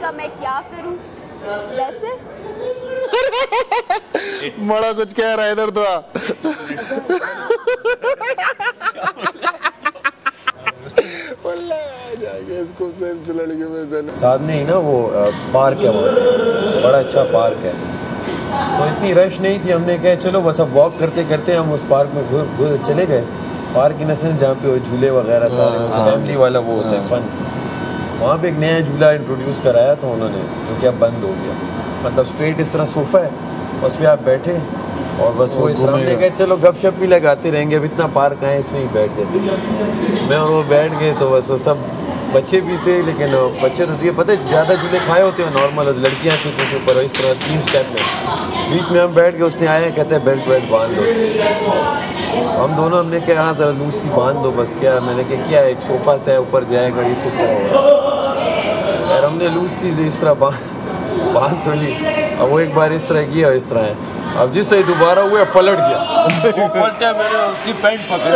का मैं क्या करूं वैसे। बड़ा कुछ कह रहा है इधर तो साथ में ही ना वो पार्क है, वहाँ बड़ा अच्छा पार्क है, तो इतनी रश नहीं थी। हमने कहा चलो बस अब वॉक करते करते हम उस पार्क में चले गए। पार्क इन सेंस जहाँ पे झूले वगैरह सारे फैमिली वाला वो होता है फन। वहाँ पे एक नया झूला इंट्रोड्यूस कराया था उन्होंने, जो कि अब बंद हो गया। मतलब स्ट्रेट इस तरह सोफा है, उस पर आप बैठे और बस वो इस तरह हमने कहा चलो गपशप भी लगाते रहेंगे, अब इतना पार्क है इसमें ही बैठ जाते। मैं और वो बैठ गए तो बस वो सब बच्चे भी थे, लेकिन बच्चे तो तुझे पता है ज़्यादा झूले खाए होते हैं नॉर्मल, लड़कियाँ थी कुछ ऊपर इस तरह 3 स्टेप में। बीच में हम बैठ के उसने आया कहते हैं बेल्ट वेल्ट बांध दो। हम दोनों हमने कहा हाँ ज़रा लूज सी बांध दो बस। क्या मैंने कहा क्या एक सोफ़ा से ऊपर जाएगा इस तरह होगा यार। हमने लूज सी इस तरह बांध तो ली। अब वो एक बार इस तरह किया और इस तरह है। अब जिस तरह दोबारा हुआ पलट गया, पलटा मैंने उसकी पैंट पकड़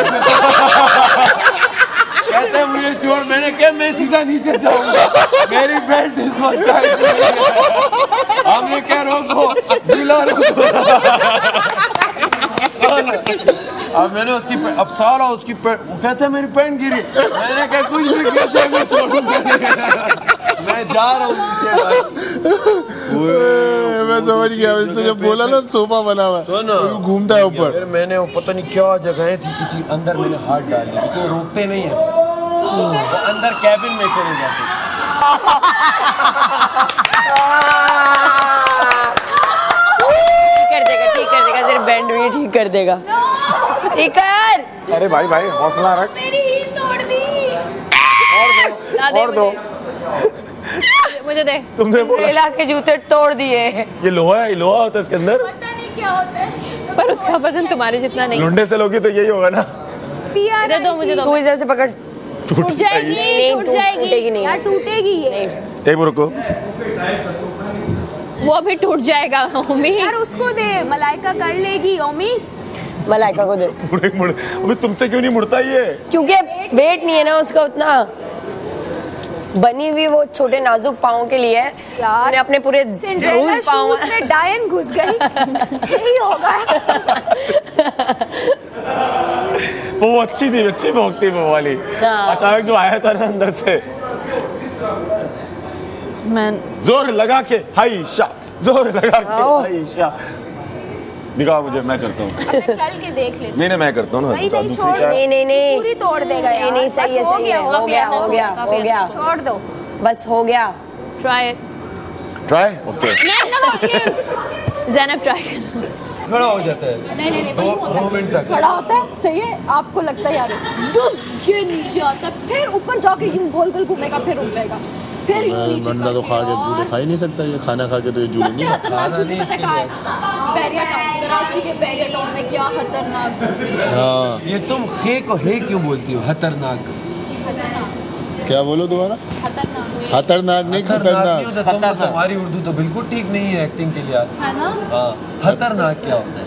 कहते हैं मुझे छोड़। मैंने कहा मैं सीधा नीचे जाऊंगा, मेरी बेल्ट इस वक्त टाइट है। हमने क्या रोको झूला रोको। अब मैंने उसकी अब सारा उसकी वो कहते हैं मेरी पैंट गिरी। मैंने कहा कुछ भी कहते मैं छोड़ूंगा, मैं जा रहा हूँ नीचे। मैं समझ गया तो जब बोला ना सोफा बना हुआ है घूमता है ऊपर। फिर मैंने वो पता नहीं क्या जगहें थी किसी अंदर मैंने हाथ डाल दिया क्योंकि वो रोकते नहीं है, वो अंदर कैबिन में चले जाते। ठीक कर देगा सिर्फ बैंड भी ठीक कर देगा। ठीक कर। अरे भाई भाई हौसला रख। मेरी हील तोड़ दी। और दो मुझे दे। तुमने रेला के जूते तोड़ दिए। ये लोहा है, लोहा होता है इसके अंदर। पता नहीं क्या होता है पर उसका वजन तुम्हारे जितना नहीं। लुंडे से लोगी तो यही होगा ना। इधर दो मुझे दो। तू इधर से पकड़। टूट जाएगी, टूट जाएगी नहीं यार, टूटेगी ये। एक रुको, वो भी टूट जाएगा ओमी। यार उसको दे, मलाइका कर लेगी ओमी। मलाइका को दे। मुड़े अबे तुमसे क्यों नहीं मुड़ता ये? क्योंकि वेट नहीं है ना उसका उतना। बनी हुई वो छोटे नाजुक पाँव के लिए यार अपने पूरे सिंड्रेला शूज में डायन घुस गई। यही होगा। वो अच्छी थी, अच्छी भौंकती वो वाली। अचानक जो आया था ना अंदर से, मैं जोर लगा के हाई शा, जोर लगा के हाई शा। दिखाओ मुझे, मैं करता हूँ। चल के देख ले। नहीं मैं करता हूँ ना। नहीं छोड़, नहीं पूरी तोड़ देगा यार। नहीं सही है, सही है। हो गया छोड़ दो बस, हो गया। Try okay. ज़ैनब ट्राई खड़ा हो जाता है। नहीं 2 मिनट तक खड़ा होता है। सही है, आपको लगता है यार ये नीचे आता है, फिर ऊपर जाके यूं गोल गोल घूमेगा, फिर उठ जाएगा, फिर बंदा तो खा के झूले खा ही नहीं सकता। ये खाना खा के तो ये झूले नहीं खाता। बैरिया टाउन, कराची के बैरिया टाउन में क्या खतरनाक। हाँ ये तुम खे को हे क्यों बोलती हो? खतरनाक क्या बोलो दोबारा? खतरनाक नहीं, खतरनाक। तुम्हारी उर्दू तो बिल्कुल ठीक नहीं है एक्टिंग के लिए। है ना? हाँ, खतरनाक क्या होता है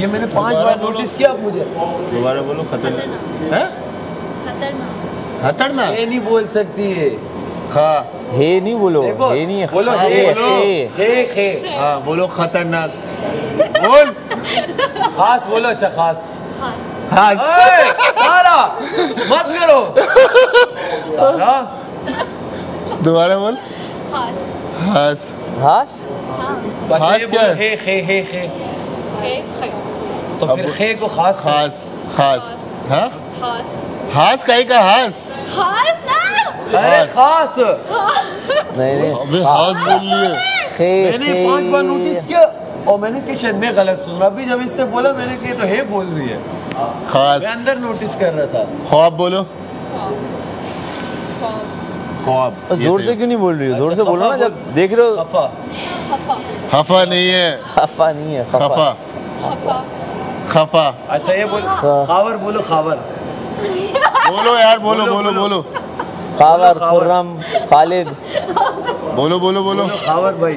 ये मैंने 5 बार नोटिस किया। आप मुझे दोबारा बोलो। खतरनाक है, खतरनाक ये नहीं बोल सकती है। खा हे नहीं बोलो, हे नहीं बोलो, हे हाँ बोलो खतरनाक। बोल खास बोलो। अच्छा खास हाँ सारा मत करो। सारा दोबारा बोल। हास हास हास क्या है? हे तो फिर खे को खास खास हाँ हास काहे का हास? अरे खास नहीं अबे हास बोल लिए। मैंने 5 बार नोटिस किया और मैंने कि शायद मैं गलत सुन रहा। अभी जब इसने बोला मैंने कि तो हे बोल रही है। खास मैं अंदर नोटिस कर रहा था। ख्वाब बोलो। ख्वाब जोर से क्यों नहीं बोल रही हो? जोर से बोलो ना जब देख रहे हो। हफा नहीं है, खफा नहीं है, खफा खफा। अच्छा ये बोलो खावर, बोलो खावर। बोलो यार, बोलो बोलो बोलो। खावर, खुर्रम, खालिद। बोलो खावर भाई।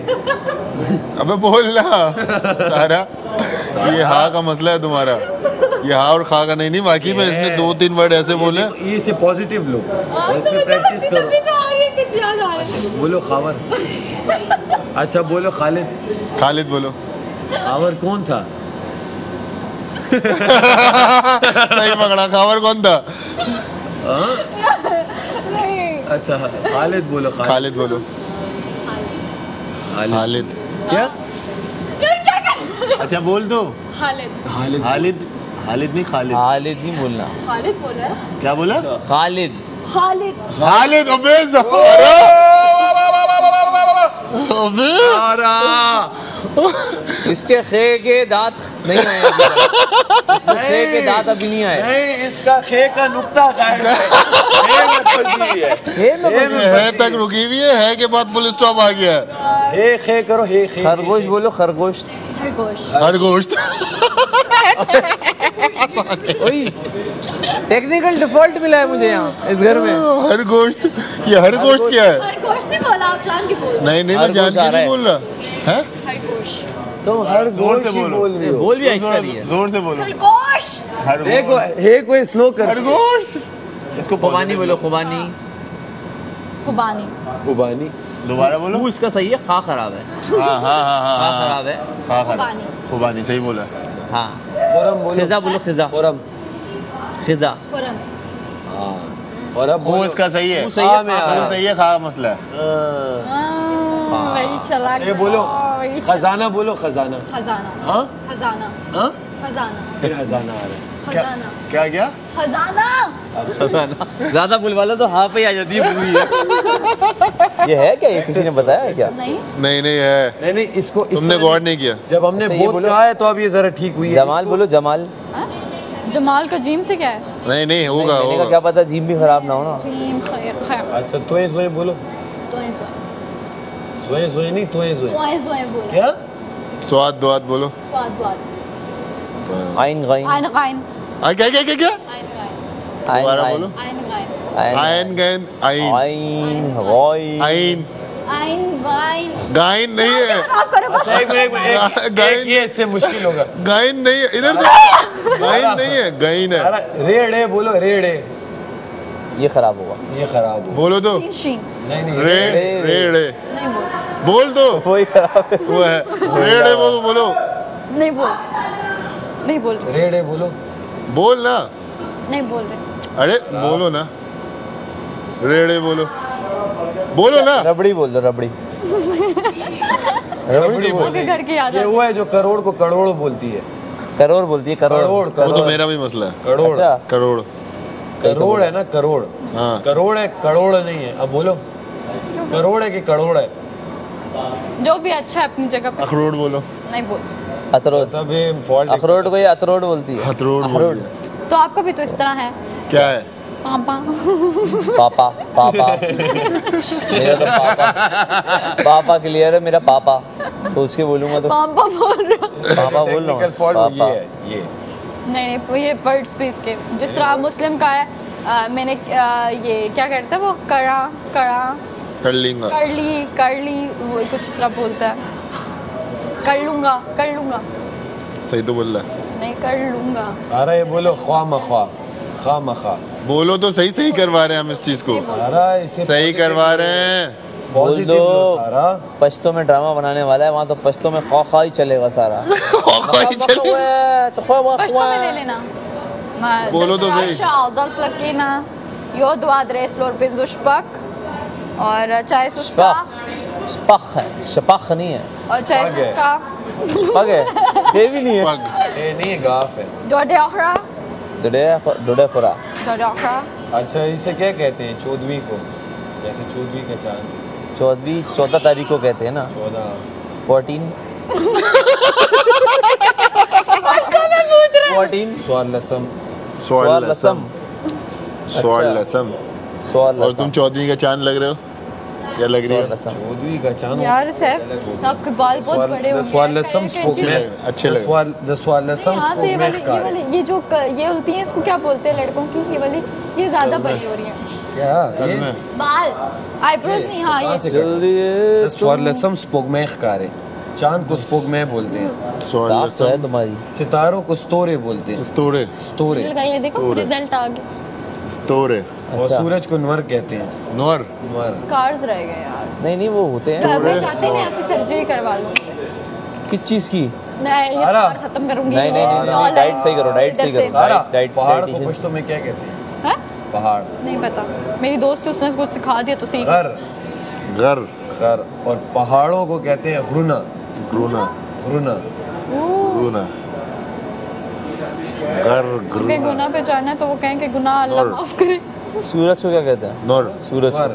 अबे बोल ना सारा। ये हाँ का मसला है तुम्हारा। ये हाँ और खा का नहीं बाकी में इसने 2-3 वर्ड ऐसे बोले। ये से पॉजिटिव लो, इसमें प्रैक्टिस करो। बोलो खावर। अच्छा बोलो खालिद। खालिद बोलो। खावर कौन था? सही पकड़ा, खावर कौन था? हाँ? अच्छा खालिद बोलो। खालिद बोलो। खालिद क्या? अच्छा बोल दो। खालिद। खालिद। खालिद खालिद नहीं, खालिद। खालिद नहीं बोलना, खालिद बोला है। क्या बोला? खालिद। खालिद। खालिद। अबे अबे इसके खे के दांत नहीं आए अभी तक। इसके खे के दांत अभी नहीं आए। नहीं, इसका खे का नुक्ता गायब है। खे में फंसी है। खे में फंसी है तक रुकी हुई है के बाद फुल स्टॉप आ गया है। हे खे करो, हे खे। खरगोश बोलो, खरगोश। खरगोश। खरगोश। वही टेक्निकल डिफॉल्ट मिला है मुझे यहाँ इस घर में। खरगोश। ये खरगोश क्या है? खरगोश नहीं बोला, आप जान के बोल। नहीं नहीं, मैं जान के नहीं बोल रहा है। खरगोश। तुम हर जोर से गोश ही बोलो। बोल रही हो। बोल भी आहिस्ता नहीं है। जोर से बोलो। खरगोश। देखो हे कोई स्लो कर। खरगोश। इसको खुबानी बोलो, खुबानी। खुबानी। खुबानी। दोबारा बोलो। तू इसका सही है, खा खराब है। हाँ हाँ हाँ खा हाँ खराब है। हाँ खुबानी। खुबानी सही बोला। हाँ। खुरम बोलो। खिजा बोलो, खिजा। खुरम। खिजा। खुरम। हाँ। और अब वो इसका सही है। तू सही है, हाँ, मैं खा आ वो खराब है। सही है, खा मसला है। वही चला। ये बोलो। खजाना बोलो, खजाना। खजाना। हाँ? खजाना। हाँ? खजाना। फिर खजाना आ रहा है। खजाना। क्या क्या? खजाना। ज्यादा बुलवा लो तो हाँ पे ही आ जाती है पूरी। ये है क्या? ये किसी ने बताया है क्या? नहीं। नहीं नहीं है। नहीं नहीं, इसको इस तुमने तरह गौर नहीं किया। जब हमने अच्छा, ये बोल बोलो। कहा है तो अब ये जरा ठीक हुई है। जमाल बोलो, जमाल। हाँ? जमाल का जीम से क्या है? नहीं नहीं होगा मैंने कहा होगा। क्या पता जीम भी खराब ना हो ना। जीम खैर। अच्छा तोए जोए बोलो। तोए जोए जोए नहीं, तोए जोए। जोए बोला। क्या? स्वाद दुआद बोलो। स्वाद स्वाद। आइन गाइन। आइन गाइन। क्या क्या क्या क्या? आइन गाइन। आइन दोबारा गाइन। बोलो। आइन गाइन। आयन गैन आइन आइन गाइन। आइन आइन गाइन। गाइन नहीं है। आप करो बस। अच्छा एक गाइन ये इससे मुश्किल होगा। गाइन नहीं है इधर तो। गाइन नहीं है, गाइन है। सारा रेड़े बोलो, रेड़े। ये खराब होगा। ये खराब हो। बोलो तो। सीन शीन। नहीं नहीं रे रेड़े नहीं बोल। बोल दो। वही खराब है। वो है रेड़े बोलो बोलो। नहीं बोल। नहीं बोल रहे। रेड़े बोलो। बोल ना। नहीं बोल रहे। अरे बोलो ना। रेड़े बोलो। बोलो ना। रबड़ी बोल दो, रबड़ी। रबड़ी बोल। आपके घर की याद ये है। वो है जो करोड़ को करोड़ बोलती है। करोड़ बोलती है, करोड़। करोड़ वो तो करोड़ मेरा भी मसला है। करोड़। अच्छा। करोड़। करोड़ है ना, करोड़। हाँ। करोड़ है, करोड़ नहीं है। अब बोलो करोड़ है कि करोड़ है? जो भी अच्छा है अपनी जगह पे। अखरोट बोलो। नहीं बोल। अतरोड। सब ये फॉल्ट। अखरोट को ये अतरोड बोलती है। अखरोट अखरोट। बोलो। तो आपका भी तो इस तरह है। क्या है? पापा। पापा पापा मेरा तो पापा। पापा क्लियर है, मेरा पापा। सोच के बोलूंगा तो पापा बोल रहे हो। पापा बोल रहा टेक्निकल हूँ। फॉल्ट ये पापा। है, ये। नहीं नहीं वो ये वर्ड्स भी इसके जिस तरह मुस्लिम का है। मैंने ये क्या कहते हैं वो कड़ा कड़ा कर लेंगा। कर ली वो कुछ इस तरह बोलता है। कर लूंगा सही तो बोल रहा है। नहीं कर लूंगा। सारा ये बोलो ख्वा मख्वा, खा मखा। बोलो तो सही सही करवा रहे हैं हम इस चीज को। सारा इसे सही करवा रहे हैं। बोल पॉजिटिव दो। लो सारा। पश्तो में ड्रामा बनाने वाला है, वहाँ तो पश्तो में खौ खा ही चलेगा सारा। पश्तो में ले लेना। बोलो तो सही। Dalt lakina jod u adres lor bindu shpak और चाय सुस्ता शपख है, शपख नहीं है। और चाय पग है। सुस्ता पग है, ये भी नहीं है। पग। ये नहीं है, गाफ है। डोडे ओखरा डुडे खुरा। डोडे ओखरा अच्छा इसे क्या कहते हैं? चौदहवीं को, जैसे चौदहवीं का चांद। 14 तारीख को कहते हैं ना। 14 14 स्वार लसम। स्वाल लसम। स्वाल अच्छा। लसम। स्वाल और तुम चौधरी का चांद लग रहे हो या लग रही हो? चौदहवीं का चांद। यार सैफ आपके बाल बहुत बड़े हो गए स्वार लसम स्पोक अच्छे में। लग रहे, अच्छे लग रहे। स्वार लसम यहाँ से स्पोक ये में वाली ये जो ये होती है इसको क्या बोलते हैं लड़कों की ये वाली ये ज्यादा बड़ी हो रही है क्या? कल ये में बाल आईब्रोज नहीं हाँ कहाँ ये से करते? स्वार लसम स्पोक में खकारे। चांद को स्पोक में बोलते हैं। स्वाल साफ तो है लसम तुम्हारी। सितारों को स्तोरे बोलते हैं। स्तोरे। स्तोरे। ये देखो और है। रिजल्ट आ गया स्तोरे। और सूरज को नवर कहते हैं। नूर नवर स्कार्स रह गए यार। नहीं वो होते हैं। घर में जाते हैं ऐसे सर्जरी करवा लूँ। किस चीज की? नहीं ये स्कार खत्म करूंगी। नहीं डाइट सही करो, डाइट सही करो। डाइट पहाड़ को पश्तो में क्या कहते हैं? हैं? पहाड़ नहीं पता। मेरी दोस्त उसने कुछ सिखा दिया तो सीख। घर घर घर। और पहाड़ों को कहते हैं गुरुना। ग्रूना गुरुना ग्रूना घर उनके गुनाह पे जाना है तो वो कहें कि गुनाह अल्लाह माफ करे। सूरज को क्या कहते हैं? नूर सूरज को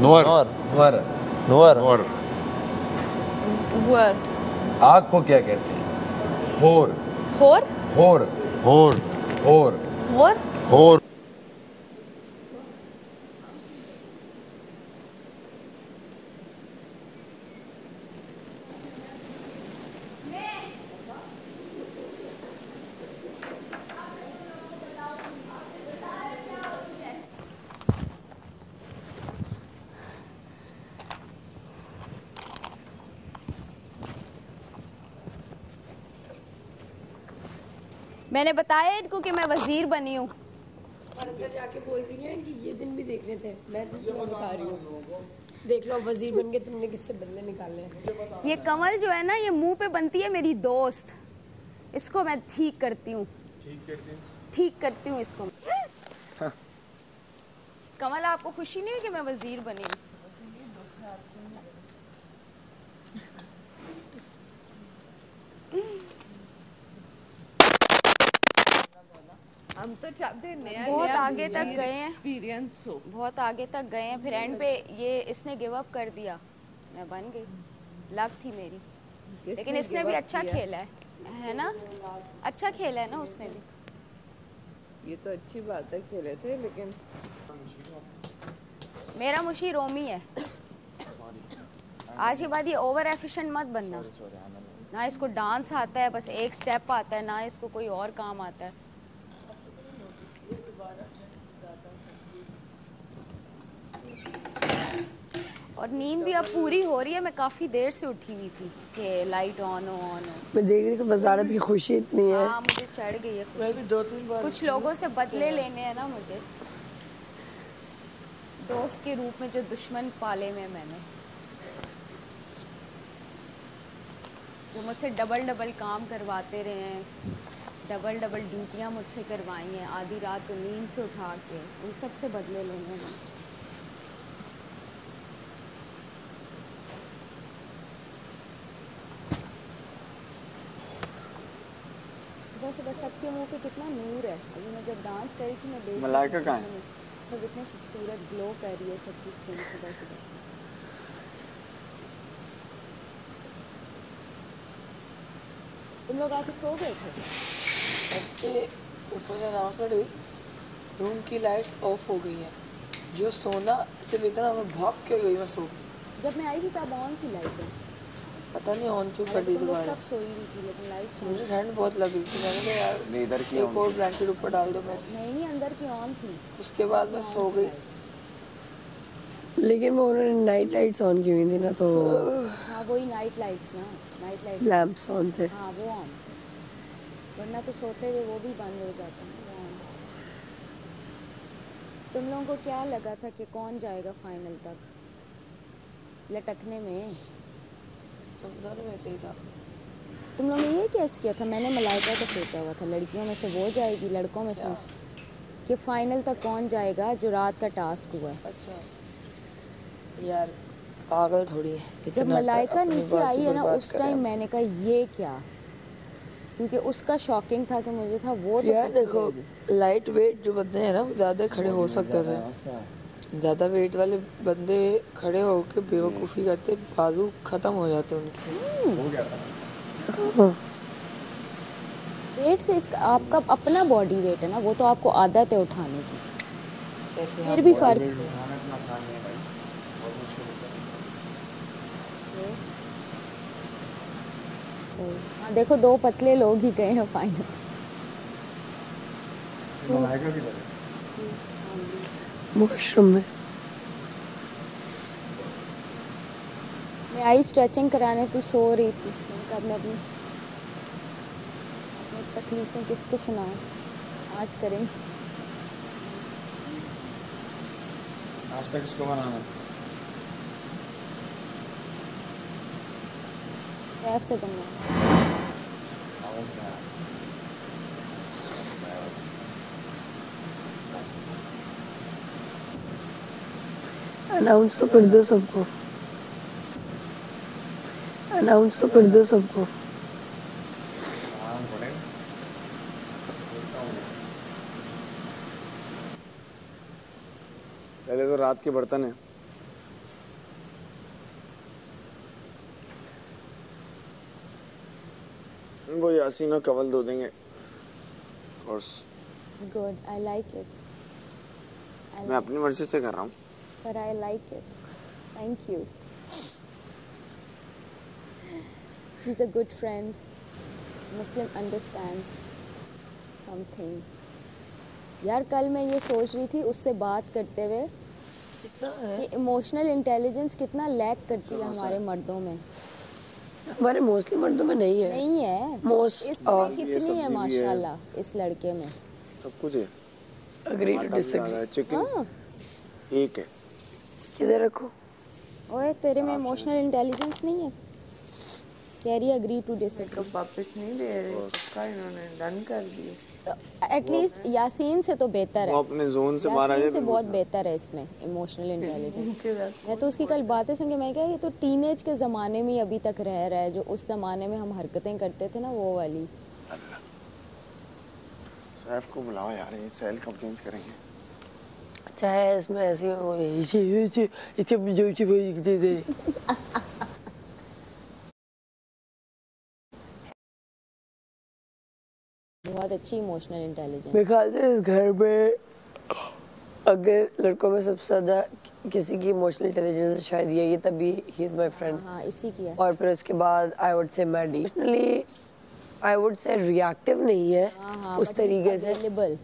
नूर नवर। नूर। नूर वर। आग को क्या कहते हैं? होर होर। होर होर होर होर। होर मैंने बताया इनको कि मैं वजीर बनी हूँ। अंदर जाके बोल रही हैं कि ये दिन भी देखने थे। मैं सिर्फ तुम्हें बता रही हूँ, देख लो वजीर बन के तुमने किससे बदले निकाले हैं। ये कमल जो है ना, ये मुंह पे बनती है मेरी दोस्त। इसको मैं ठीक करती हूँ। ठीक करती हूँ इसको। कमल आपको खुशी नहीं है कि मैं वजीर बनी हूँ? हम तो चाहते हैं नया बहुत नया आगे तक गए हैं। एक्सपीरियंस हो। बहुत आगे तक गए हैं, फिर एंड पे ये इसने गिव अप कर दिया। मैं बन गई, लक थी मेरी। लेकिन इसने भी अच्छा खेला है ना? अच्छा खेला है ना उसने भी। ये तो अच्छी बात है, खेले थे, लेकिन मेरा मुशी रोमी है। आज के बाद ये ओवर एफिशिएंट मत बनना। ना इसको डांस आता है, बस एक स्टेप आता है, ना इसको कोई और काम आता है। और नींद भी अब पूरी हो रही है। मैं काफ़ी देर से उठी हुई थी कि लाइट ऑन हो। मैं देख रही थी वजारत की खुशी इतनी है। हाँ मुझे चढ़ गई है मैं भी 2-3 बार कुछ लोगों से बदले लेने हैं ना मुझे, दोस्त के रूप में जो दुश्मन पाले में मैंने, जो मुझसे डबल काम करवाते रहे हैं, डबल ड्यूटियाँ मुझसे करवाई हैं, आधी रात को नींद से उठा के, उन सब से बदले लेने हैं। सुबह सुबह सबके मुंह पे कितना नूर है। अभी मैं जब डांस कर रही थी, मैं देख मलाइका कहाँ है? सब इतने खूबसूरत ग्लो कर रही है सबकी स्किन सुबह सुबह। तुम लोग आके सो गए थे? ऐसे ऊपर से अनाउंसमेंट हुई, रूम की लाइट्स ऑफ हो गई है। जो सोना सिर्फ इतना, मैं भाग के गई, मैं सो गई। जब मैं आई थी तब ऑन थी लाइट। पता नहीं ऑन क्यों कर दी तुम लोग दोबारा। सब सोई हुई थी लेकिन लाइट मुझे ठंड बहुत लग रही थी, मैंने कहा यार इधर की एक और ब्लैंकेट ऊपर डाल दो मेरे। नहीं अंदर की ऑन थी। उसके बाद मैं सो गई। लेकिन वो उन्होंने नाइट लाइट्स ऑन की हुई थी ना, तो हाँ वही नाइट लाइट्स ना, नाइट लाइट्स लैंप्स ऑन थे। हाँ वो ऑन, वरना तो सोते हुए वो भी बंद हो जाता है। वो ऑन। तुम लोगों को क्या लगा था कि कौन जाएगा फाइनल तक? लटकने में दोनों में से ही था। तुम लोगों ने ये कैसे किया था? मैंने मलाइका को सोचा हुआ था लड़कियों में से वो जाएगी, लड़कों में से कि फाइनल तक कौन जाएगा जो रात का टास्क हुआ है। अच्छा यार पागल थोड़ी है। जब मलाइका नीचे आई है ना, उस टाइम मैंने कहा ये क्या, क्योंकि उसका शॉकिंग था कि मुझे था वो तो यार देखो लाइट वेट जो बंदे हैं ना वो ज़्यादा खड़े हो सकते थे। ज़्यादा वेट वाले बंदे खड़े होकर बेवकूफ़ी करते, बाजू ख़त्म हो जाते उनके। वेट से इसका आपका अपना बॉडी वेट है ना, वो तो आपको आदत है उठाने की, फिर भी फर्क। सही। हाँ देखो दो पतले लोग ही गए हैं फाइनल। वॉशरूम में मैं आई स्ट्रेचिंग कराने, तू सो रही थी। मैंने कहा मैं अपनी तकलीफ़ें किसको सुनाऊं, आज करेंगे। नाश्ता किसको बनाना? सैफ से बनना। अनाउंस तो कर दो सबको, अनाउंस तो कर दो सबको। पहले तो रात के बर्तन है, वो यासीन और कवल धो देंगे। Of course. Good, I like it. मैं अपनी मर्जी से कर रहा हूँ। But I like it. Thank you. He's a good friend. Muslim understands some things. यार कल मैं ये सोच रही थी उससे बात करते हुए कि इमोशनल इंटेलिजेंस कितना लैक करती है हमारे मर्दों में। हमारे मोस्टली मर्दों में नहीं है। नहीं है। मोस्ट इसमें कितनी है माशाल्लाह इस लड़के में। सब कुछ है। Agree to disagree. चिकन एक है। किधर रखो? ओए तेरे में इमोशनल इंटेलिजेंस नहीं है। Carrie agree to disagree. तो वापस नहीं दे रहे, उसका इन्होंने डन कर दिए। एटलीस्ट यासीन से तो बेहतर है। वो अपने जोन से बाहर आ यासीन जाए। से बहुत बेहतर है इसमें इमोशनल इंटेलिजेंस। मैं तो उसकी कल बातें सुन के मैं क्या ये तो टीनेज के ज़माने में अभी तक रह रहा है, जो उस ज़माने में हम हरकतें करते थे ना वो वाली। सैफ को बुलाओ यार, ये सेल कंप्लेंट्स करेंगे। चाहे इसमें ऐसी हो बहुत अच्छी इमोशनल इंटेलिजेंस। मेरे ख्याल से इस घर में अगर लड़कों में सबसे ज्यादा किसी की इमोशनल इंटेलिजेंस शायद यही, तभी ही इज माय फ्रेंड। हाँ इसी की है। और फिर उसके बाद I would say Maddy emotionally I would say reactive नहीं है उस तरीके से,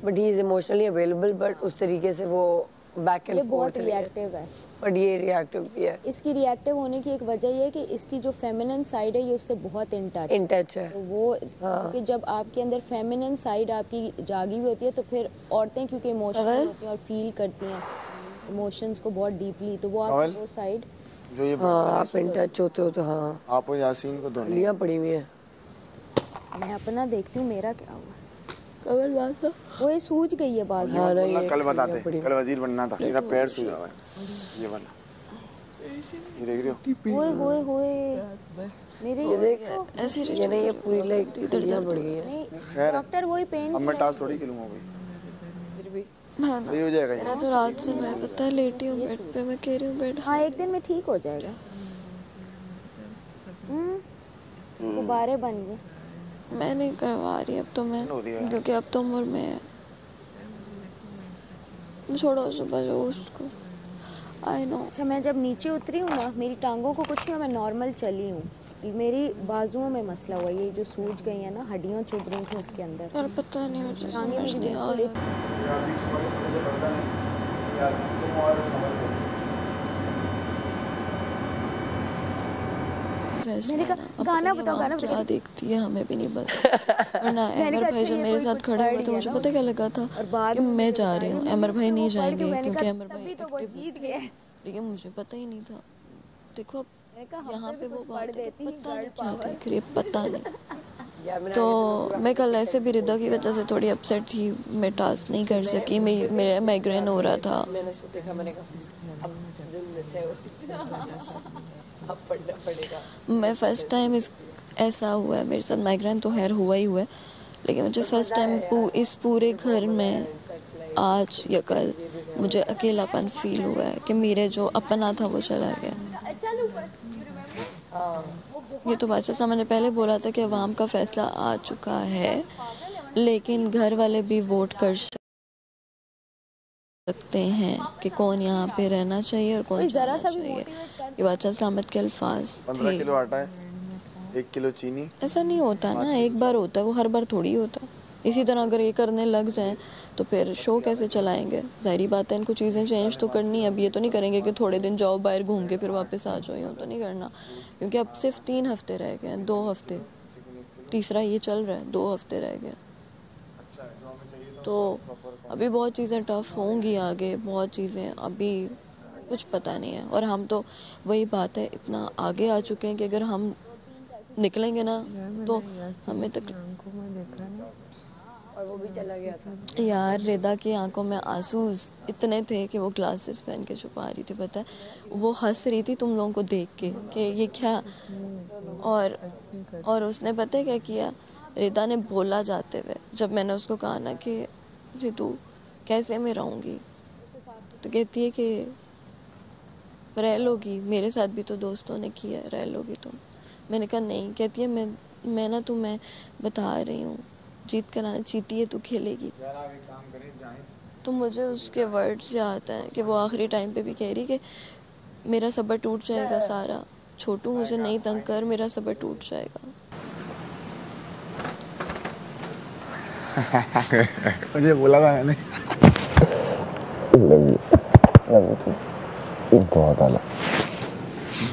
but he is emotionally available, but उस तरीके से वो बैक एंड ये फोर्थ बहुत रिएक्टिव है। बट ये रिएक्टिव भी है। इसकी रिएक्टिव होने की एक वजह ये है कि इसकी जो फेमिनिन साइड है ये उससे बहुत इन टच है। तो वो क्योंकि जब आपके अंदर फेमिनिन साइड आपकी जागी हुई होती है तो फिर औरतें क्योंकि इमोशनल होती हैं और फील करती हैं इमोशंस को बहुत डीपली, तो वो आप वो साइड जो ये आप इन टच होते हो तो हाँ आप यासीन को दोनों लिया पड़ी हुई है। मैं अपना देखती हूँ मेरा क्या हुआ। कवल बात तो वो ये सूज गई है बात। हाँ बोलना कल बताते, कल वजीर बनना था, मेरा पैर सूजा हुआ है ये वाला, ये देख रही हो? होए होए होए मेरे ये देख ऐसे ये नहीं, ये पूरी लाइक इधर पड़ गई है। नहीं डॉक्टर वही पेन अब मैं टास्क थोड़ी खेलूंगा भाई, फिर भी सही हो जाएगा। मेरा तो रात से मैं पता है लेटी हूँ बेड पे, मैं कह रही हूँ बेड। हाँ एक दिन में ठीक हो जाएगा। गुब्बारे बन गए। मैं नहीं करवा रही अब तो मैं, क्योंकि अब तो उम्र में है। छोड़ो सुबह जो उसको आई नो। अच्छा मैं जब नीचे उतरी हूँ ना मेरी टांगों को कुछ नहीं, मैं नॉर्मल चली हूँ, मेरी बाजुओं में मसला हुआ, ये जो सूज गई है ना हड्डियाँ चुभ रही थी उसके अंदर। यार पता नहीं मुझे टांगें समझ मेरी नहीं आ रहा। मैंने कहा गाना बताओ, गाना बताओ। क्या देखती है हमें भी नहीं पता। वरना अमर भाई जब मेरे साथ खड़े हुए थे मुझे पता क्या लगा था कि मैं जा रही हूँ, अमर भाई नहीं जाएंगे क्योंकि अमर भाई एक्टिव है, लेकिन मुझे पता ही नहीं था। देखो अब यहाँ पे वो बात है, पता नहीं क्या देख रही है, पता नहीं। तो मैं कल ऐसे भी रिदा की वजह से थोड़ी अपसेट थी, मैं टास्क नहीं कर सकी, मेरा माइग्रेन हो रहा था। मैं फर्स्ट टाइम ऐसा हुआ है मेरे साथ, माइग्रेन तो खैर हुआ ही हुआ है, लेकिन मुझे फर्स्ट टाइम इस पूरे घर में आज या कल मुझे अकेलापन फील हुआ है कि मेरे जो अपना था वो चला गया। ये तो बादशाह साहब ने पहले बोला था कि अवाम का फैसला आ चुका है, लेकिन घर वाले भी वोट कर सकते हैं कि कौन यहाँ पे रहना चाहिए और कौन जाना चाहिए। ये बादशाह सलामत के अल्फाज थे। 15 किलो आटा है, 1 किलो चीनी। ऐसा नहीं होता ना, एक बार होता है, वो हर बार थोड़ी होता। इसी तरह अगर ये करने लग जाएं तो फिर शो कैसे चलाएंगे? जाहिर बात है इनको चीज़ें चेंज तो करनी है। अब ये तो नहीं करेंगे कि थोड़े दिन जाओ बाहर घूम के फिर वापस आ जाओ, यूँ तो नहीं करना, क्योंकि अब सिर्फ 3 हफ्ते रह गए हैं, 2 हफ्ते, तीसरा ये चल रहा है, 2 हफ्ते रह गए। तो अभी बहुत चीज़ें टफ होंगी आगे, बहुत चीज़ें अभी कुछ पता नहीं है। और हम तो वही बात है, इतना आगे आ चुके हैं कि अगर हम निकलेंगे ना तो हमें तक। और वो भी चला गया था यार रिदा की आंखों में आंसू इतने थे कि वो ग्लासेस पहन के छुपा रही थी, पता है वो हंस रही थी तुम लोगों को देख के कि ये क्या। और उसने पता है क्या किया, रिदा ने बोला जाते हुए, जब मैंने उसको कहा ना कि रितु कैसे मैं रहूँगी, तो कहती है कि रह लोगी, मेरे साथ भी तो दोस्तों ने किया, रह लोगी तुम। मैंने कहा नहीं, कहती है मैं ना तुम्हें बता रही हूँ, जीत कर आना, चीती है तू खेलेगी। तो मुझे उसके वर्ड्स याद हैं कि वो आखिरी टाइम पे भी कह रही कि मेरा सब्र टूट जाएगा सारा, छोटू मुझे नहीं तंग कर, मेरा सब्र टूट जाएगा। मुझे बोला था मैंने बहुत आला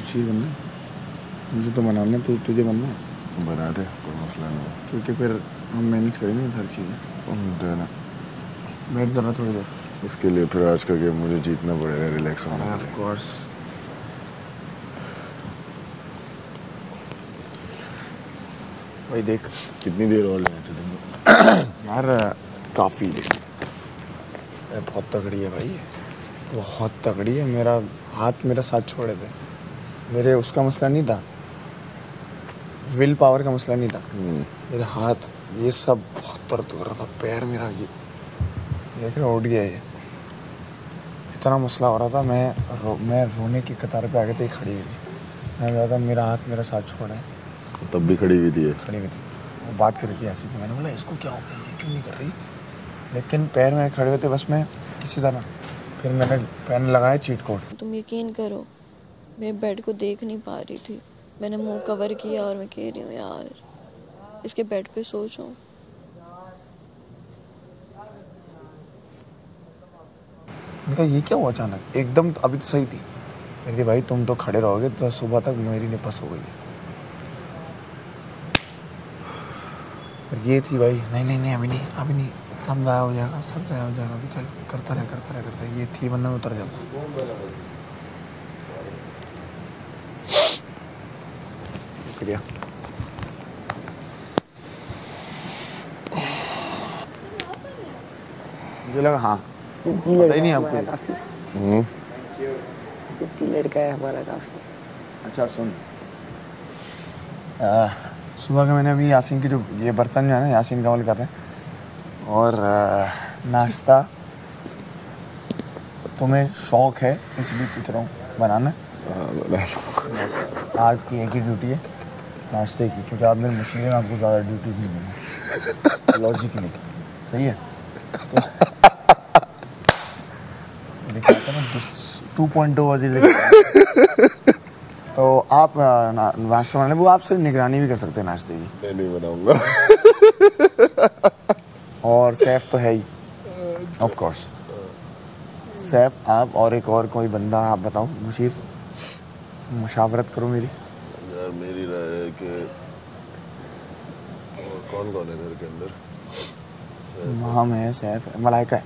बनना मुझे तो बनाना, तो तुझे बनना बना दे, कोई मसला नहीं है, क्योंकि फिर हम मैनेज करेंगे सारी चीज़ें। देना बैठ जरा थोड़ी देर, इसके लिए फिर आज का गेम मुझे जीतना पड़ेगा, रिलैक्स होना ऑफ कोर्स। भाई देख कितनी देर और लगे थे तुम यार, काफ़ी देर, बहुत तगड़ी है भाई, बहुत तगड़ी है। मेरा हाथ मेरा साथ छोड़े थे, मेरे उसका मसला नहीं था, विल पावर का मसला नहीं था, मेरे हाथ ये सब बहुत दर्द कर रहा था, पैर मेरा ये देख रहे उठ गया, ये इतना मसला हो रहा था। मैं रोने की कतार पे आगे थे, खड़ी हुई थी, मैं कह रहा था मेरा हाथ मेरा साथ छोड़ा है, तब भी खड़ी हुई थी, वो बात कर रही थी ऐसी थी। मैंने बोला इसको क्या हो गया, ये क्यों नहीं कर रही, लेकिन पैर मेरे खड़े हुए थे बस, मैं किसी तरह, फिर मैंने पैन लगाया चीट कोड। तुम यकीन करो मैं बेड को देख नहीं पा रही थी, मैंने मुंह कवर किया और मैं कह रही हूँ यार इसके बेड पे सो जाऊं। मैंने कहा ये क्या हुआ अचानक एकदम, अभी तो सही थी। कहती भाई तुम तो खड़े रहोगे तो सुबह तक मेरी निपस हो गई। ये थी भाई, नहीं अभी नहीं, सब ज़ाया हो जाएगा, अभी चल करता रहे। ये थी, वरना मैं उतर जाता। शुक्रिया। मुझे लगा हाँ पता ही नहीं आपको। काफी जिद्दी लड़का है हमारा काफी। अच्छा सुन, सुबह का मैंने अभी यासीन की जो ये बर्तन जो है ना, यासीन कमल कर रहे हैं, और नाश्ता तुम्हें शौक है इसलिए पूछ रहा हूँ, बनाना? बस आज की एक ही ड्यूटी है नाश्ते की, क्योंकि आप मेरे मुश्किल में आपको ज़्यादा ड्यूटीज नहीं देंगे लॉजिकली, सही है? तो 2.2 तो आप नाश्ता बनाने, वो आप सिर्फ निगरानी भी कर सकते हैं नाश्ते की। नहीं बनाऊंगा। और सैफ तो है ही ऑफ कोर्स, सैफ आप और एक और कोई बंदा आप बताओ, मुशीर मुशावरत करो मेरी। यार मेरी राय है कि कौन है घर के अंदर? हम है, सैफ है, मलाइका है।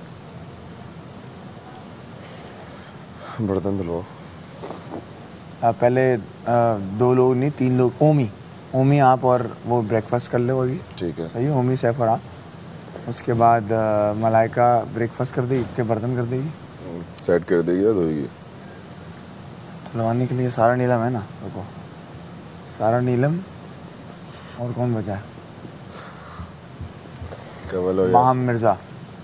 बर्तन धुलो। पहले 2 लोग नहीं 3 लोग, ओमी आप और वो ब्रेकफास्ट कर ले, वो भी ठीक है, सही है, ओमी सैफ और आप। उसके बाद मलाइका ब्रेकफास्ट कर देगी, के बर्तन कर देगी, सेट कर देगी या धोएगी? धुलवाने के लिए सारा नीलम है ना, रुको, सारा नीलम और कौन बचा है? कवल और माहम मिर्जा।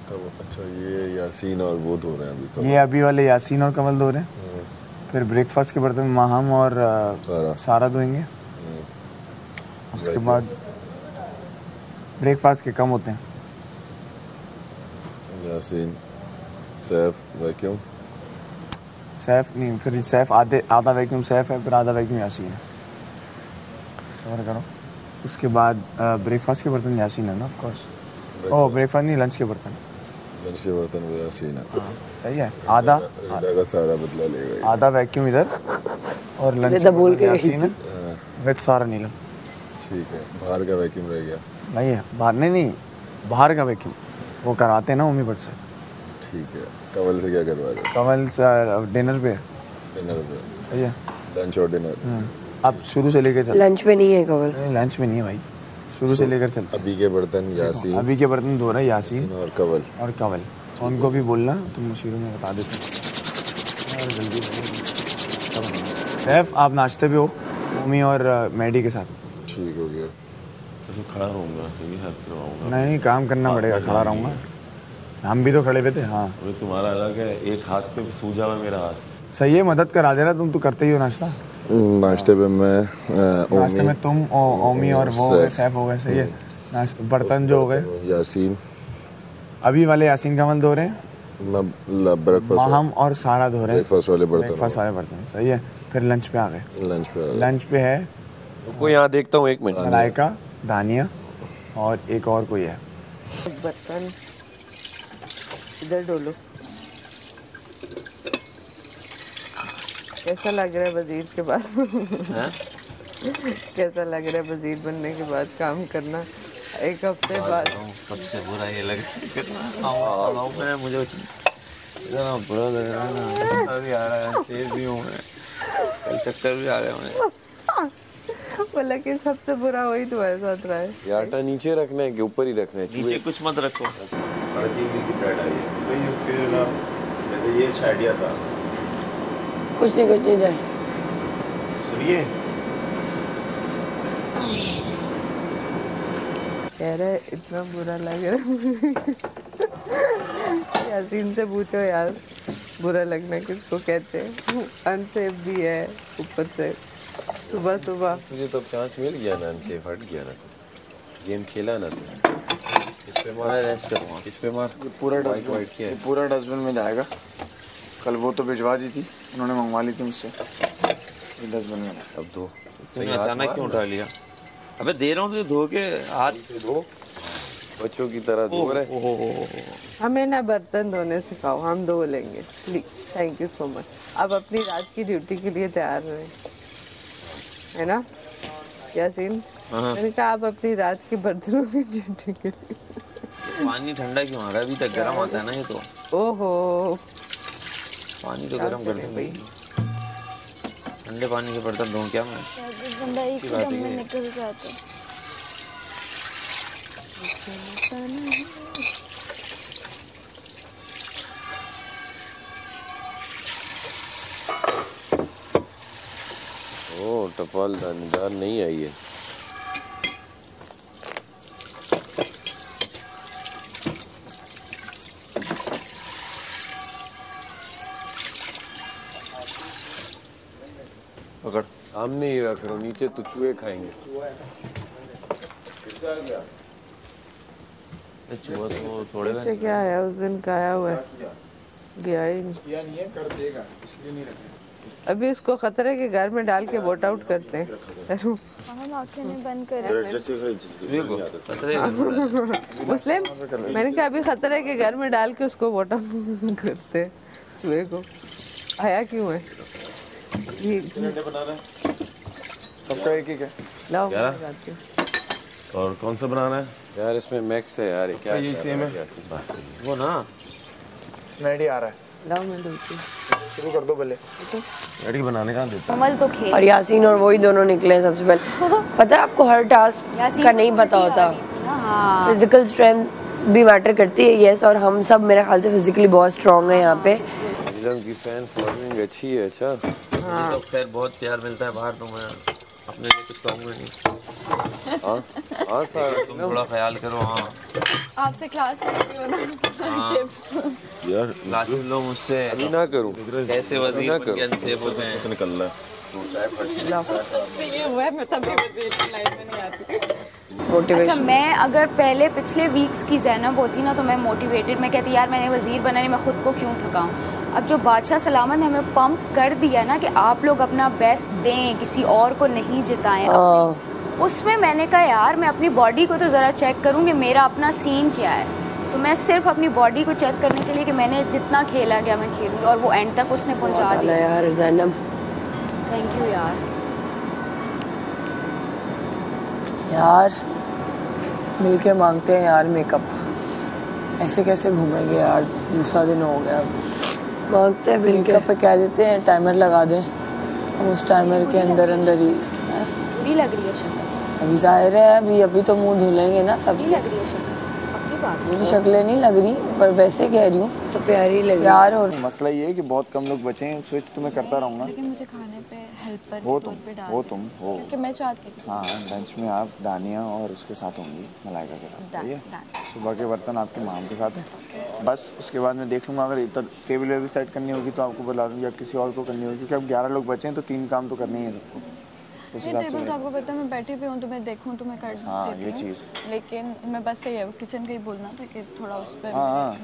अच्छा ये यासीन और वो धो रहे हैं अभी? ये अभी वाले यासीन और कमल धो रहे हैं। फिर ब्रेकफास्ट के बर्तन माहम और सारा धोएंगे। उसके बाद ब्रेकफास्ट के कम होते हैं, यासीन, सैफ, वैक्यूम। सैफ नहीं, फिर सैफ आधा वैक्यूम सैफ है, फिर आधा वैक्यूम यासीन है, समझ करो। उसके बाद ब्रेकफास्ट के बर्तन यासीन है ना, ऑफ कोर्स। ओह ब्रेकफास्ट नहीं, लंच के बर्तन वो यासीन है। सही है, आधा का सारा बदला लेगा, आधा वैक्यूम इधर और लंच के यासीन है विद सारा नीलम। ठीक है, बाहर का वैक्यूम रह गया? नहीं है, बाहर नहीं, बाहर का वैक्यूम वो कराते हैं ना उम्मी भट्ट से। ठीक है, कवल से क्या करवा रहे? कवल से डिनर पे डिनर पे सही है। लंच और डिनर अब शुरू से लेकर चल। लंच में नहीं है कवल। नहीं लंच में नहीं है भाई, शुरू से लेकर चलते। अभी के बर्तन यासीन, अभी के बर्तन धो रहा है यासीन और कवल। उनको भी बोलना, तुम शुरू में बता देते और जल्दी। सैफ आप नाश्ते पे हो मम्मी और मैडी के साथ? ठीक हो गया। तो खड़ा रहूँगा, नहीं काम करना पड़ेगा, खड़ा रहूँगा। हम भी तो खड़े हुए थे। हाँ तुम्हारा अलग है, एक हाथ पे सूजा हुआ मेरा हाथ। सही है, मदद करा देना, तुम तो करते ही हो नाश्ता। नाश्ते पे मैं नाश्ते में तुम ओमी और वो सैफ हो गए। सही है। नाश्ते बर्तन जो हो गए यासीन, अभी वाले यासीन का मल धो रहे हैं, ब्रेकफास्ट हम और सारा धो रहे हैं ब्रेकफास्ट वाले बर्तन। सही है। फिर लंच पे आ गए। लंच पे है कोई यहाँ देखता हूँ, एक मिनट। मलाइका, दानिया और एक और कोई है। बर्तन इधर डोलो। कैसा लग रहा है वजीर के बाद? कैसा लग रहा है वजीर बनने के बाद काम करना एक हफ्ते बाद? सबसे बुरा ये लग रहा है मैं, मुझे इतना बुरा लग रहा है ना, भी आ रहा है, तेज भी हूँ मैं, चक्कर भी आ रहे हैं मुझे। बोला कि सबसे बुरा वही तुम्हारे साथ रहा है। ये आटा नीचे रखना है कि ऊपर ही रखना है? नीचे कुछ मत रखो। ये अच्छा आइडिया था। कुछ नहीं जाए। सुनिए, कह रहे इतना बुरा लग रहा है। यासीन से पूछो यार, बुरा लगना किसको कहते हैं? अनसेफ भी है ऊपर से सुबह सुबह। मुझे तो चांस मिल गया ना, अनसेफ हट गया ना, गेम खेला ना। इस पे मार, रेस्ट करूँगा। इस पे मार। पूरा डस्टबिन में जाएगा। कल वो तो भिजवा दी थी, उन्होंने मंगवा ली थी मुझसे। डस्टबिन में अब दो। तूने अचानक क्यों उठा लिया? अबे दे रहा हूँ तुझे, धो के हाथ धो, बच्चों की तरह धो रहे। हमें ना बर्तन धोने सिखाओ, हम धो लेंगे please. Thank you so much. अब अपनी रात की ड्यूटी के लिए तैयार रहे, है ना यासीन? मैंने कहा आप अपनी रात की बर्तनों की ड्यूटी के लिए। पानी ठंडा क्यों आ रहा है? अभी तक गर्म आता है ना ये तो। ओहो, पानी तो गर्म कर दें भाई। ठंडे पानी से बर्तन धोऊं क्या मैं? बंदा एक ही दम में निकल जाता है। ओ टपाल दानेदार नहीं आई है। पकड़, सामने ही रख रहा हूँ, नीचे तो चूहे खाएंगे। चूहा तो छोड़ेगा नहीं। क्या है उस दिन खाया हुआ है, गया ही नहीं। कर देगा, इसलिए नहीं रखना। अभी उसको खतरे के घर में डाल के वोट आउट करते हैं। हम आंखें नहीं बंद करें। मुस्लिम, मैंने कहा अभी खतरे के घर में डाल के उसको वोट आउट करते हैं चूहे को। आया क्यों है? सबका एक है। लाओ और कौन सा बनाना है यार? इसमें मैक्स है यार, क्या ये सेम है वो ना। मैडी आ रहा है, लाओ मैं दूसरी शुरू कर दो पहले। मैडी बनाने का देता कमल तो खेल। और यासीन और वही दोनों निकले सबसे पहले। पता है आपको हर टास्क का नहीं पता होता। फिजिकल स्ट्रेंथ भी मैटर करती है। यस, और हम सब मेरे ख्याल से फिजिकली बहुत स्ट्रांग है यहाँ पे। की फैन फॉलोइंग अच्छी है। अच्छा, मुझे तो खैर बहुत प्यार मिलता है बाहर, तो मैं अपने लिए कुछ कहूँगा नहीं। हाँ सारा तुम थोड़ा ख्याल करो। हाँ, आपसे क्लास यार, क्लासेस लो मुझसे। अभी ना करूँ, कैसे वजीर बनके अनसेफ होते हैं। निकल रहा है। अच्छा, मैं अगर पहले पिछले वीक्स की ज़ैनब होती ना तो मैं मोटिवेटेड, मैं कहती यार मैंने वजीर बना नहीं, मैं खुद को क्यों थकाऊं। अब जो बादशाह सलामत ने हमें पंप कर दिया ना कि आप लोग अपना बेस्ट दें, किसी और को नहीं जिताएं, उसमें मैंने कहा यार मैं अपनी बॉडी को तो ज़रा चेक करूँ कि मेरा अपना सीन क्या है। तो मैं सिर्फ अपनी बॉडी को चेक करने के लिए कि मैंने जितना खेला गया मैं खेलूँगी, और वो एंड तक उसने पहुँचा दिया यार ज़ैनब। थैंक यू यार मिलके मांगते हैं यार मेकअप। ऐसे कैसे घूमेंगे यार, दूसरा दिन हो गया। मांगते हैं बिल मेकअप पे क्या देते हैं, टाइमर लगा दें, हम उस टाइमर के अंदर अंदर ही। बुरी लग रही है शक्ल। अभी जाहिर है, अभी तो मुंह धुलेंगे ना सब। बुरी लग रही है शक्ल, पक्की बात। मेरी शक्लें नहीं लग रही, पर वैसे कह रही हूँ तो प्यारी लगी यार। और मसला ये है कि बहुत कम लोग बचे हैं, स्विच तो मैं करता रहूँगा। लेकिन मुझे खाने पे हेल्पर हो के तौर पे डाल हो दो, तुम हो। क्योंकि मैं चाहती हूँ। हाँ, लंच में आप दानिया और उसके साथ होंगी, मलाइका के साथ, सही है। सुबह के बर्तन आपके माम के साथ है। बस उसके बाद मैं देख लूँगा, अगर इधर टेबल वेबल सेट करनी होगी तो आपको बुला दूँगी, या किसी और को करनी होगी, क्योंकि अब 11 लोग बचे हैं तो 3 काम तो करने ही है सबको। उस ये हिसाब टेबल तो से आपको पता है, मैं बैठी भी हूँ तो मैं देखूँ तो मैं कर हाँ, देती ये हूँ। चीज़। लेकिन मैं बस ये किचन का ही बोलना था कि थोड़ा उस पर हाँ,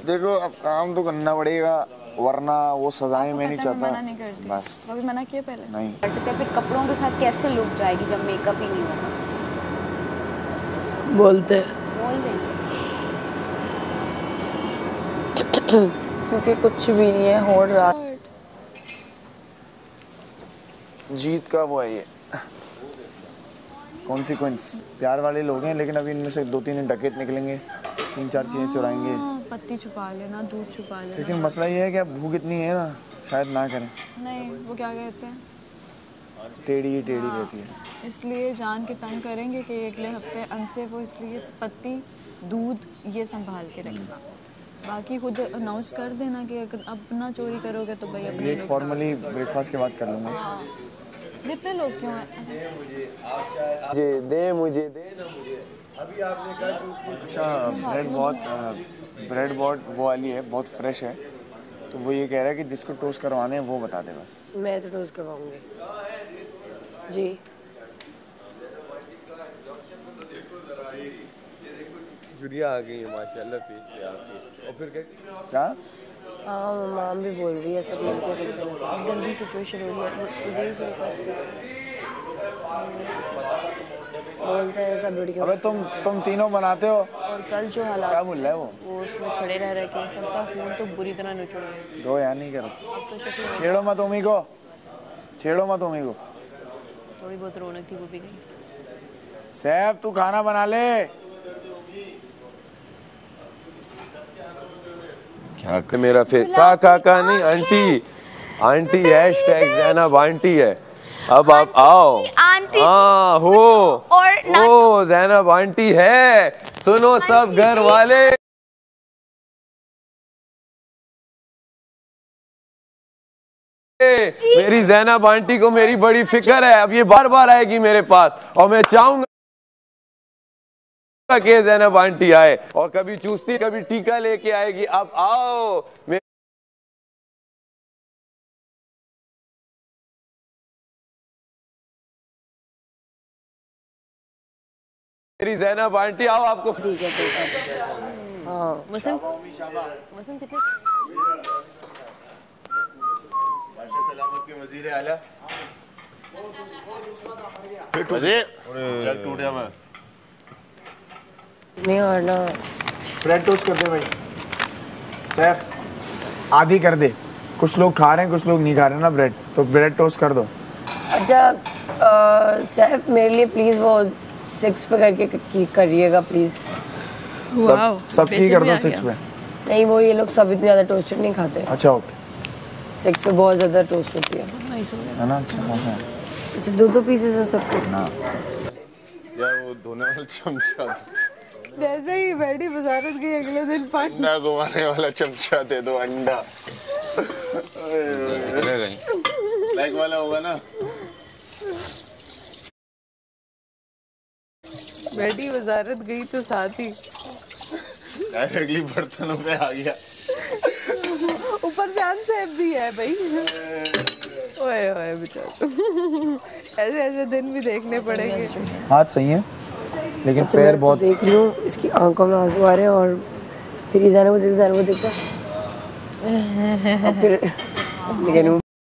देखो अब काम तो करना पड़ेगा, वरना वो सजाएं मैं नहीं चाहता। मना नहीं करती, बस अभी मना किया पहले नहीं कर सकते हैं। फिर कपड़ों के साथ कैसे लुक जाएगी जब मेकअप ही नहीं होगा? बोलते बोल देंगे क्योंकि कुछ भी नहीं है हो रहा। जीत का वो है ये कॉन्सिक्वेंस। प्यार वाले लोग हैं, लेकिन अभी इनमें से 2-3 डकैत निकलेंगे, 3-4 चीज़ें चुराएंगे। पत्ती छुपा लेना, दूध छुपा लेना। लेकिन मसला ये है कि अब भूख इतनी है ना, शायद ना करें। नहीं, वो क्या कहते हैं, टेढ़ी कहती है। इसलिए जान के तंग करेंगे कि अगले हफ्ते हमसे वो, इसलिए पत्ती दूध ये संभाल के रखना। बाकी खुद अनाउंस कर देना कि अगर अपना चोरी करोगे तो भाई अपने एक फॉर्मली ब्रेकफास्ट के बाद कर लूँगा। हाँ, जितने लोग क्यों हैं। मुझे दे ना मुझे। अभी आपने क्या चूज किया? अच्छा, ब्रेड बहुत वो वाली है, बहुत फ्रेश है, तो वो ये कह रहा है कि जिसको टोस्ट करवाने हैं वो बता दे बस। मैं तो टोस्ट करवाऊंगी जी। जुड़िया आ गई है माशाल्लाह फेस पे आपके। और फिर क्या? हाँ, माम भी बोल रही है, सब मिलकर गंदी सिचुएशन हो रही है। बोलते हैं सब लड़कियों। अबे तुम तीनों बनाते हो। और कल जो हालात क्या बोल रहा है वो उसमें खड़े रह के सबका खून तो बुरी तरह निचोड़ गया। दो यार नहीं करो, अब तो शक्ल छेड़ो मत उमी को, छेड़ो मत उमी को। थोड़ी बहुत रौनक थी, वो भी गई। सैफ तू खाना बना ले। क्या मेरा फेस का नहीं, आंटी हैशटैग ज़ैनब आंटी है। अब आप आओ। आंटी हाँ हो और ओ ज़ैनब आंटी है। सुनो सब घर वाले, मेरी ज़ैनब आंटी को मेरी बड़ी फिक्र है। अब ये बार बार आएगी मेरे पास और मैं चाहूंगा कि ज़ैनब आंटी आए, और कभी चूसती कभी टीका लेके आएगी। अब आओ मेरी ज़ैनब आंटी, आओ आपको ठीक है। हाँ, मुस्लिम कितने सलामत के वजीर आला वजीर चल टूट गया मैं नहीं। और ना ब्रेड टोस्ट कर दे भाई। सैफ आधी कर दे, कुछ लोग खा रहे हैं कुछ लोग नहीं खा रहे ना ब्रेड, तो ब्रेड टोस्ट कर दो। अच्छा सैफ मेरे लिए प्लीज वो 6 पे करके करिएगा प्लीज। सब की कर दो 6 पे। नहीं, वो ये लोग सब इतने ज्यादा टोस्टेड नहीं खाते। अच्छा ओके, 6 पे बहुत ज्यादा टोस्ट होती है है ना। अच्छा 2 पीसेस हैं सबके। यार वो धोने वाला चमचा जैसे ही बैठी वजारत गई अगले दिन अंडा घुमाने वाला चमचा दे दो, अंडा लाइक वाला होगा ना। बैठी वजारत गई तो साथ ही डायरेक्टली बर्तनों पे आ गया। ऊपर से अनसेफ भी है भाई। ओए ओए बेचारा, ऐसे ऐसे दिन भी देखने पड़ेंगे। हाथ सही है लेकिन अच्छा, पैर मैं बहुत देख रही हूँ, इसकी आंखों में आंसू आ रहे हैं और फिर ईजान वो देखता है। फिर लेकिन